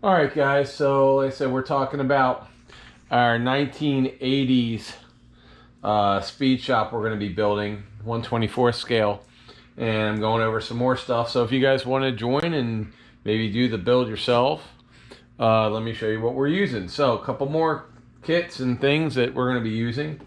All right, guys, so like I said, we're talking about our 1980s speed shop we're going to be building, 1/24 scale, and I'm going over some more stuff. So if you guys want to join and maybe do the build yourself, let me show you what we're using. So a couple more kits and things that we're going to be using.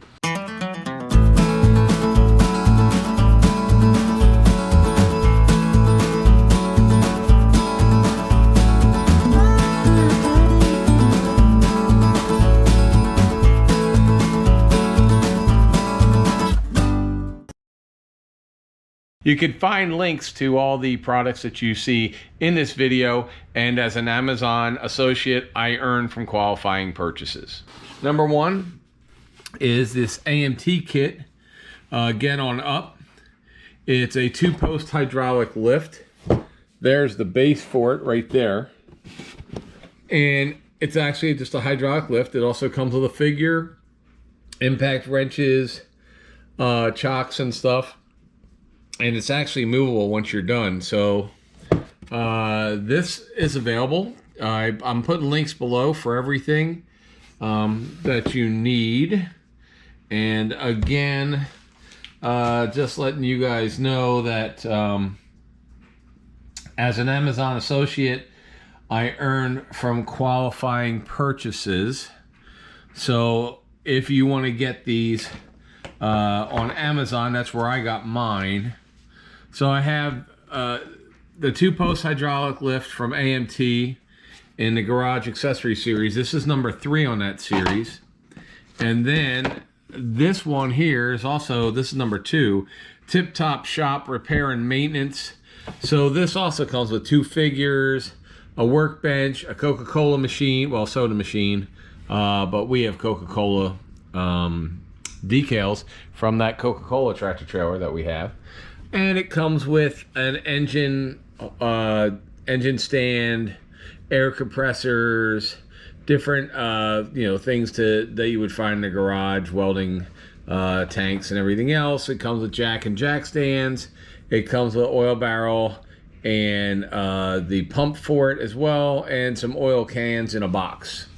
You can find links to all the products that you see in this video, and as an Amazon associate, I earn from qualifying purchases. Number one is this AMT kit, Get On Up. It's a 2-post hydraulic lift. There's the base for it right there. And it's actually just a hydraulic lift. It also comes with a figure, impact wrenches, chocks and stuff. And it's actually movable once you're done. So this is available. I'm putting links below for everything that you need. And again, just letting you guys know that as an Amazon associate, I earn from qualifying purchases. So if you want to get these on Amazon, that's where I got mine. So I have the 2-post hydraulic lift from AMT in the garage accessory series. This is number 3 on that series. And then this one here is also, this is number 2, Tip Top Shop Repair and Maintenance. So this also comes with 2 figures, a workbench, a Coca-Cola machine, well, soda machine, but we have Coca-Cola decals from that Coca-Cola tractor trailer that we have. And it comes with an engine stand, air compressors, different things that you would find in the garage, welding tanks and everything else. It comes with jack and jack stands. It comes with an oil barrel and the pump for it as well, and some oil cans in a box.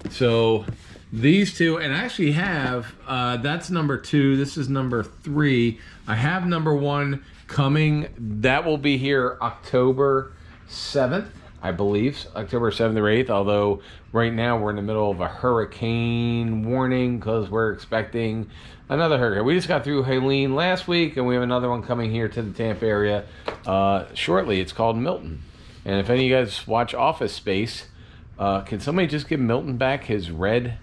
So these two, and I actually have, that's number 2, this is number 3. I have number 1 coming. That will be here October 7th, I believe, October 7th or 8th, although right now we're in the middle of a hurricane warning because we're expecting another hurricane. We just got through Helene last week, and we have another one coming here to the Tampa area shortly. It's called Milton. And if any of you guys watch Office Space, can somebody just give Milton back his red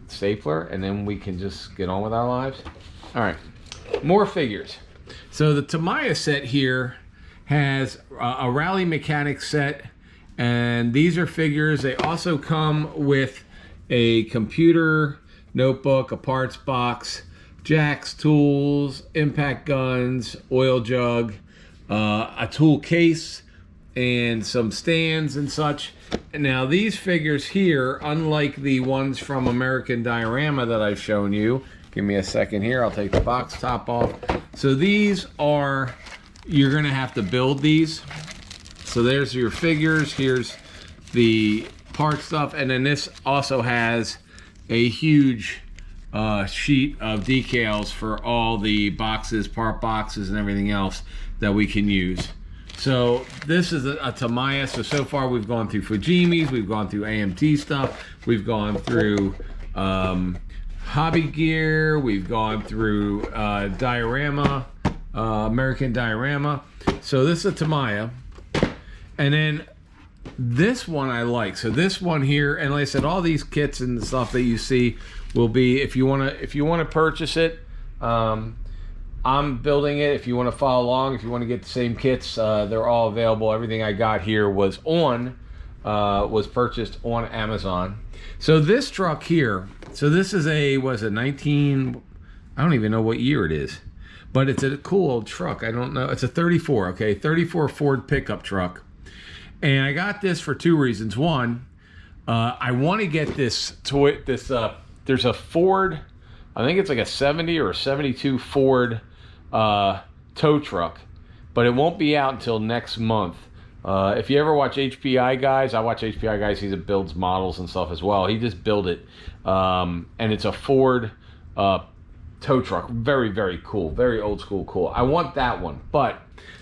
stapler, and then we can just get on with our lives? All right, more figures. So the Tamiya set here has a Rally Mechanics set, and these are figures. They also come with a computer, notebook, a parts box, jacks, tools, impact guns, oil jug, a tool case, and some stands and such. Now these figures here, unlike the ones from American Diorama that I've shown you, give me a second here, I'll take the box top off. So these are, you're gonna have to build these. So there's your figures, here's the part stuff, and then this also has a huge sheet of decals for all the boxes, part boxes, and everything else that we can use. So this is a Tamiya. So far we've gone through Fujimis, we've gone through AMT stuff, we've gone through Hobby Gear, we've gone through Diorama, American Diorama. So this is a Tamiya. And then this one I like. So this one here, and like I said, all these kits and stuff that you see will be, if you wanna purchase it, I'm building it. If you want to follow along, if you want to get the same kits, they're all available. Everything I got here was purchased on Amazon. So this truck here, so this is a, was it 19, I don't even know what year it is, but it's a cool old truck. I don't know, it's a 34, okay, 34 Ford pickup truck. And I got this for 2 reasons. One, I want to get this toy, there's a Ford, I think it's like a 70 or a 72 Ford tow truck, but it won't be out until next month. If you ever watch HPI Guys, I watch HPI Guys. He builds models and stuff as well. He just built it, and it's a Ford tow truck. Very, very cool. Very old school cool. I want that one, but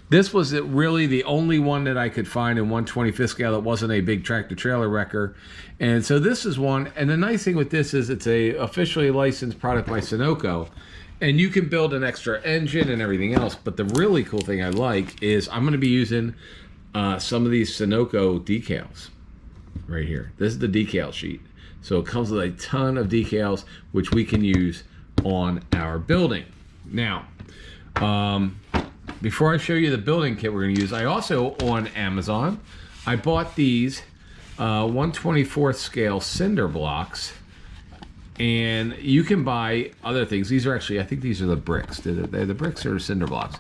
this was really the only one that I could find in 1/25th scale that wasn't a big tractor trailer wrecker. And so this is one. And the nice thing with this is it's a officially licensed product by Sunoco. And you can build an extra engine and everything else. But the really cool thing I like is I'm going to be using some of these Sunoco decals right here. This is the decal sheet. So it comes with a ton of decals, which we can use on our building. Now, before I show you the building kit we're going to use, I also, on Amazon, I bought these 1/24th scale cinder blocks. And you can buy other things. These are actually, I think these are the bricks. They're the bricks or cinder blocks?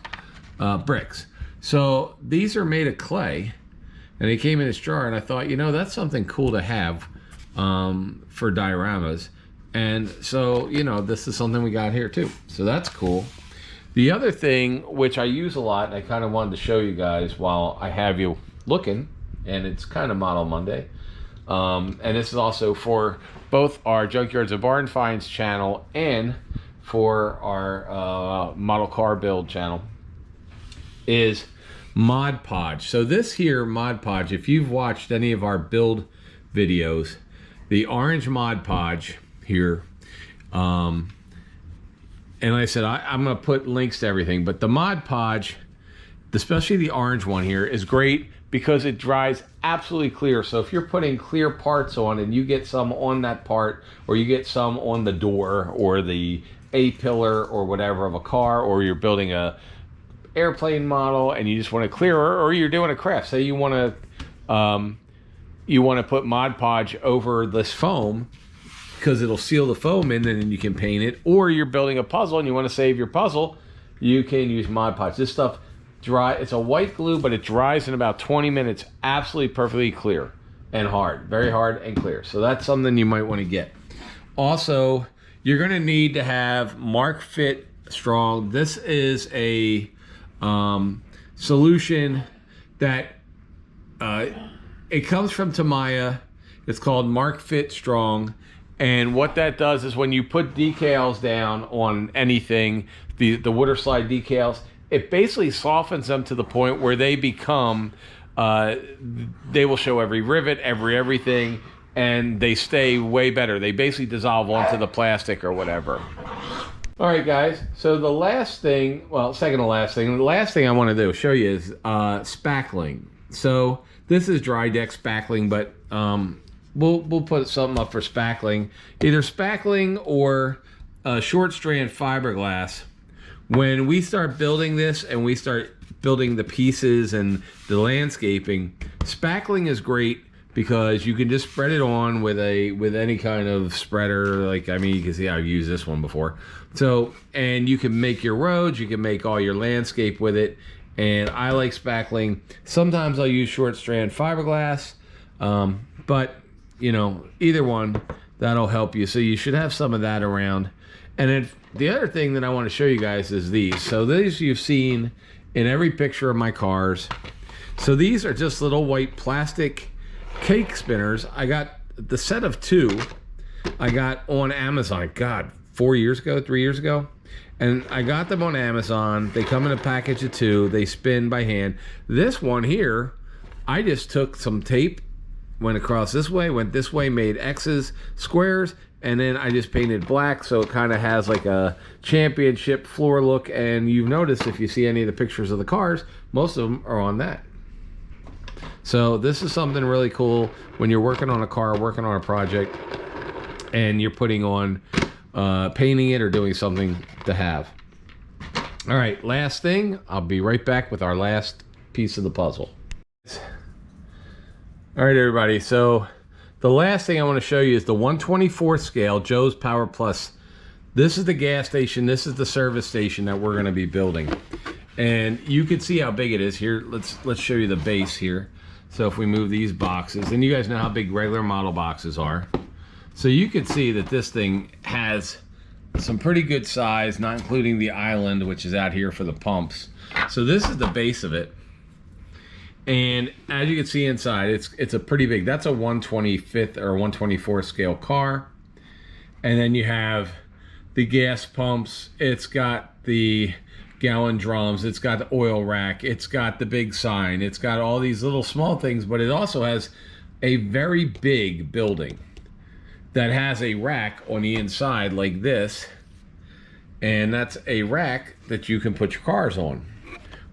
Bricks. So these are made of clay. And they came in this jar. And I thought, you know, that's something cool to have for dioramas. And so, you know, this is something we got here too. So that's cool. The other thing, which I use a lot, and I kind of wanted to show you guys while I have you looking, and it's kind of Model Monday. And this is also for both our Junkyards and Barn Finds channel and for our model car build channel, is Mod Podge. So this here Mod Podge, if you've watched any of our build videos, the orange Mod Podge here, and like I said, I'm going to put links to everything, but the Mod Podge, especially the orange one here, is great because it dries absolutely clear. So if you're putting clear parts on and you get some on that part, or you get some on the door or the A-pillar or whatever of a car, or you're building a airplane model and you just want to clear, or you're doing a craft, say you want to put Mod Podge over this foam because it'll seal the foam in and then you can paint it, or you're building a puzzle and you want to save your puzzle, you can use Mod Podge. This stuff dry, it's a white glue, but it dries in about 20 minutes, absolutely perfectly clear and hard, very hard and clear. So that's something you might want to get. Also, you're going to need to have Mark Fit Strong. This is a solution that it comes from Tamiya. It's called Mark Fit Strong. And what that does is when you put decals down on anything, the water slide decals, it basically softens them to the point where they become, they will show every rivet, everything, and they stay way better. They basically dissolve onto the plastic or whatever. All right, guys. So the last thing, well, second to last thing, the last thing I want to do, show you is spackling. So this is dry deck spackling, but we'll put something up for spackling. Either spackling or short strand fiberglass. When we start building this and we start building the pieces and the landscaping, spackling is great because you can just spread it on with any kind of spreader. Like, I mean, you can see I've used this one before. So, and you can make your roads, you can make all your landscape with it. And I like spackling. Sometimes I'll use short strand fiberglass, but you know, either one, that'll help you. So you should have some of that around. And then the other thing that I want to show you guys is these. So these you've seen in every picture of my cars. So these are just little white plastic cake spinners. I got the set of 2 I got on Amazon, God, 3 years ago. And I got them on Amazon. They come in a package of 2. They spin by hand. This one here, I just took some tape, went across this way, went this way, made X's, squares, and then I just painted black, so it kind of has like a championship floor look. And you've noticed if you see any of the pictures of the cars, most of them are on that. So this is something really cool when you're working on a car, working on a project, and you're putting on painting it or doing something to have. All right, last thing, I'll be right back with our last piece of the puzzle. All right, everybody, so the last thing I want to show you is the 1/24th scale Joe's Power Plus. This is the gas station. This is the service station that we're going to be building. And you can see how big it is here. Let's show you the base here. So if we move these boxes, and you guys know how big regular model boxes are. So you can see that this thing has some pretty good size, not including the island, which is out here for the pumps. So this is the base of it. And as you can see inside, it's a pretty big, that's a 125th or 124th scale car. And then you have the gas pumps, it's got the gallon drums, it's got the oil rack, it's got the big sign, it's got all these little small things, but it also has a very big building that has a rack on the inside like this. And that's a rack that you can put your cars on.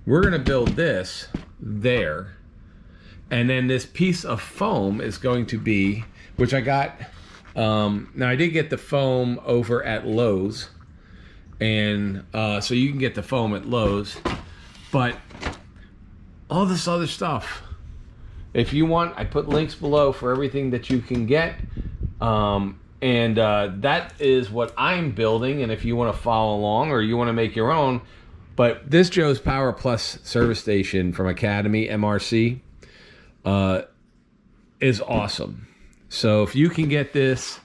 We're gonna build this there, and then this piece of foam is going to be, which I got, now I did get the foam over at Lowe's, and so you can get the foam at Lowe's, but all this other stuff, if you want, I put links below for everything that you can get, and that is what I'm building. And if you want to follow along or you want to make your own, but this Joe's Power Plus service station from Academy MRC is awesome. So if you can get this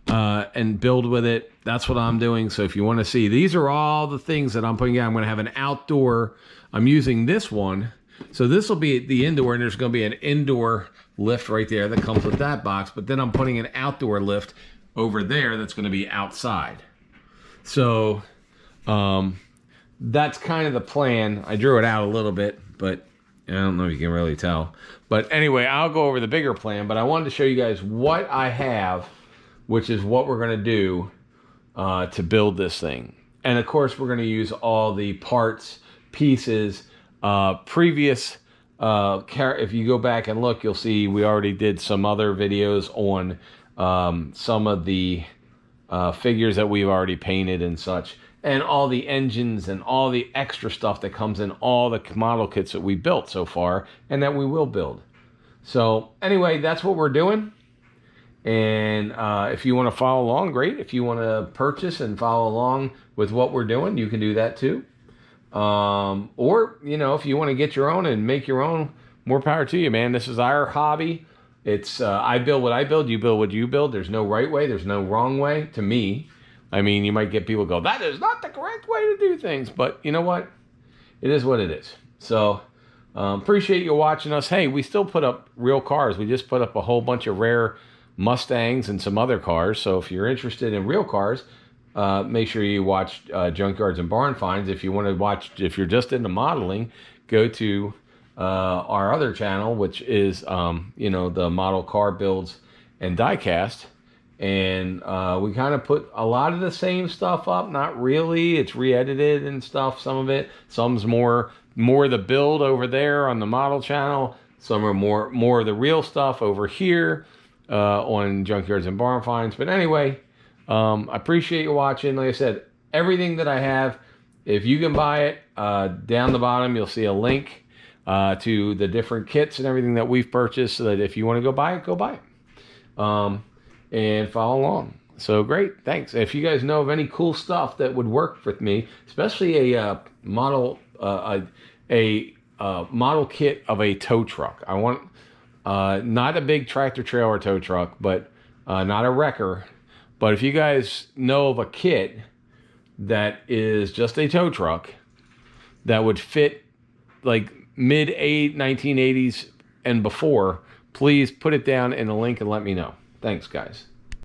and build with it, that's what I'm doing. So if you want to see, these are all the things that I'm putting out. I'm going to have an outdoor, I'm using this one. So this will be the indoor, and there's going to be an indoor lift right there that comes with that box. But then I'm putting an outdoor lift over there that's going to be outside. So that's kind of the plan. I drew it out a little bit, but I don't know if you can really tell. But anyway, I'll go over the bigger plan, but I wanted to show you guys what I have, which is what we're going to do to build this thing. And of course, we're going to use all the parts, pieces, previous, if you go back and look, you'll see we already did some other videos on some of the figures that we've already painted and such, and all the engines and all the extra stuff that comes in all the model kits that we built so far and that we will build. So anyway, that's what we're doing. And if you want to follow along, great. If you want to purchase and follow along with what we're doing, you can do that too. Or, you know, if you want to get your own and make your own, more power to you, man. This is our hobby. It's I build what I build, you build what you build. There's no right way, there's no wrong way to me. I mean, you might get people go, that is not the correct way to do things. But you know what? It is what it is. So appreciate you watching us. Hey, we still put up real cars. We just put up a whole bunch of rare Mustangs and some other cars. So if you're interested in real cars, make sure you watch Junkyards and Barn Finds. If you want to watch, if you're just into modeling, go to our other channel, which is, you know, the model car builds and diecast. And we kind of put a lot of the same stuff up. Not really. It's re-edited and stuff, some of it. Some's more the build over there on the model channel. Some are more of the real stuff over here on Junkyards and Barn Finds. But anyway, I appreciate you watching. Like I said, everything that I have, if you can buy it, down the bottom you'll see a link to the different kits and everything that we've purchased, so that if you want to go buy it, go buy it. And follow along. So great, thanks. If you guys know of any cool stuff that would work with me, especially a model model kit of a tow truck. I want not a big tractor trailer tow truck, but not a wrecker. But if you guys know of a kit that is just a tow truck that would fit like mid 1980s and before, please put it down in a link and let me know. Thanks, guys.